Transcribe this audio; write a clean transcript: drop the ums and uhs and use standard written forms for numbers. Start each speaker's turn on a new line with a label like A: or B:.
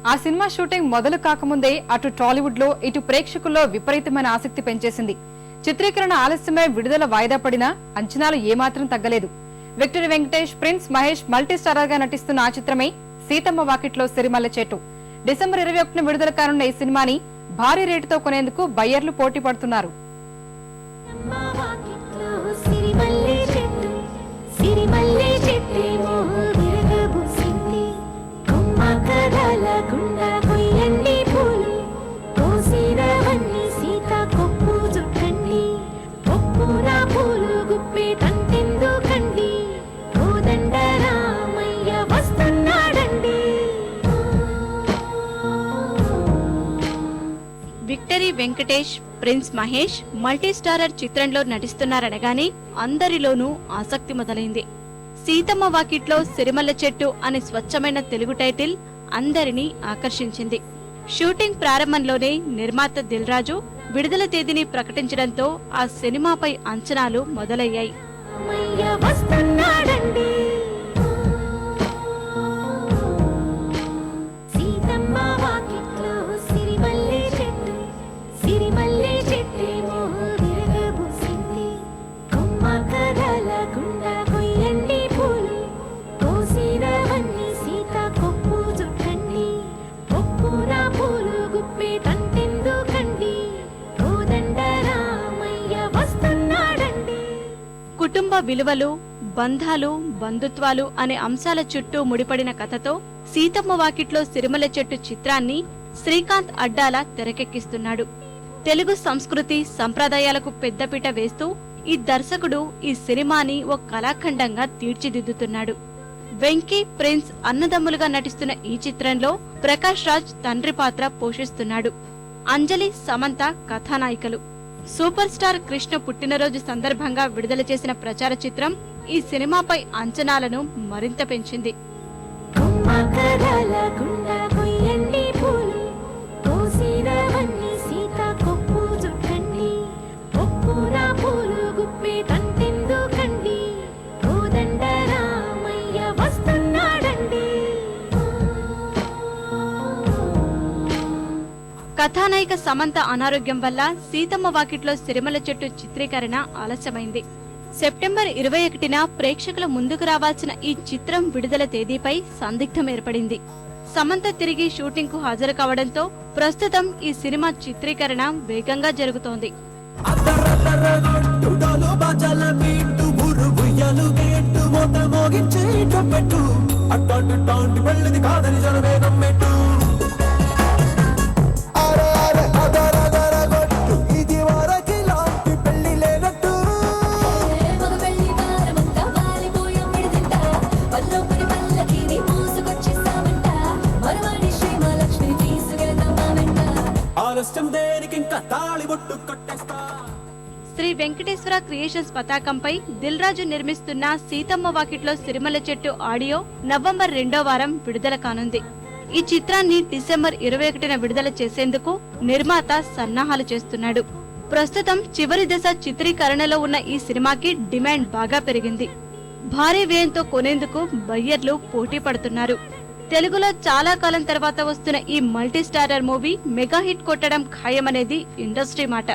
A: ఆ cinema shooting మొదలు కాకముందే అటు టాలీవుడ్ లో ఇటు ప్రేక్షకుల్లో విపరీతమైన ఆసక్తి పెంచేసింది. చిత్రీకరణ ఆలస్యమై విడుదల వాయిదా పడినా అంచనాలు ఏమాత్రం తగ్గలేదు. Victory Venkatesh, prince Mahesh multi starrer గా నటిస్తున్న ఆ చిత్రమే సీతమ్మ వాకిట్లో సిరిమల్లె చెట్టు. డిసెంబర్ 21న విడుదల కానున్న ఈ సినిమాని భారీ రేటుతో కొనేందుకు బయ్యర్లు పోటీ పడుతున్నారు.
B: Victory Venkatesh, prince Mahesh multi starrer చిత్రంలో నటిస్తున్నారనగానే అందరిలోనూ ఆసక్తి మొదలైంది. సీతమ్మ వాకిట్లో సిరిమల్లె చెట్టు అనే స్వచ్ఛమైన తెలుగు టైటిల్ అందరినీ ఆకర్షించింది. షూటింగ్ ప్రారంభంలోనే నిర్మాత దిల్ రాజు విడుదల తేదీని ప్రకటించడంతో ఆ సినిమాపై అంచనాలు మొదలయ్యాయి. కుటుంబ విలువలు, బంధాలు, బంధుత్వాలు అనే అంశాల చుట్టూ ముడిపడిన కథతో సీతమ్మ వాకిట్లో సిరిమల్లె చెట్టు చిత్రాన్ని శ్రీకాంత్ అడ్డాల తెరకెక్కిస్తున్నాడు. తెలుగు సంస్కృతి సంప్రదాయాలకు పెద్దపీట వేస్తూ ఈ దర్శకుడు ఈ సినిమాని ఓ కళాఖండంగా తీర్చిదిద్దుతున్నాడు. వెంకీ, ప్రిన్స్ అన్నదమ్ములుగా నటిస్తున్న ఈ చిత్రంలో ప్రకాష్ రాజ్ తండ్రి పాత్ర పోషిస్తున్నాడు. అంజలి, సమంత కథానాయికలు. సూపర్ స్టార్ కృష్ణ పుట్టినరోజు సందర్భంగా విడుదల చేసిన ప్రచార చిత్రం ఈ సినిమాపై అంచనాలను మరింత పెంచింది. కథానాయిక సమంత అనారోగ్యం వల్ల సీతమ్మ వాకిట్లో సిరిమల్లె చెట్టు చిత్రీకరణ ఆలస్యమైంది. సెప్టెంబర్ 21న ప్రేక్షకుల ముందుకు రావాల్సిన ఈ చిత్రం విడుదల తేదీపై సందిగ్ధం ఏర్పడింది. సమంత తిరిగి షూటింగ్ కు హాజరు కావడంతో ప్రస్తుతం ఈ సినిమా చిత్రీకరణ వేగంగా జరుగుతోంది. శ్రీ వెంకటేశ్వర క్రియేషన్స్ పతాకంపై దిల్ రాజు నిర్మిస్తున్న సీతమ్మ వాకిట్లో సిరిమల్లె చెట్టు ఆడియో నవంబర్ 2వ వారం విడుదల కానుంది. ఈ చిత్రాన్ని డిసెంబర్ 21న విడుదల చేసేందుకు నిర్మాత సన్నాహాలు చేస్తున్నాడు. ప్రస్తుతం చివరి దశ చిత్రీకరణలో ఉన్న ఈ సినిమాకి డిమాండ్ బాగా పెరిగింది. భారీ వ్యయంతో కొనేందుకు బయ్యర్లు పోటీ పడుతున్నారు. తెలుగులో చాలా కాలం తర్వాత వస్తున్న ఈ multi starrer movie mega hit కొట్టడం ఖాయమనేది ఇండస్ట్రీ మాట.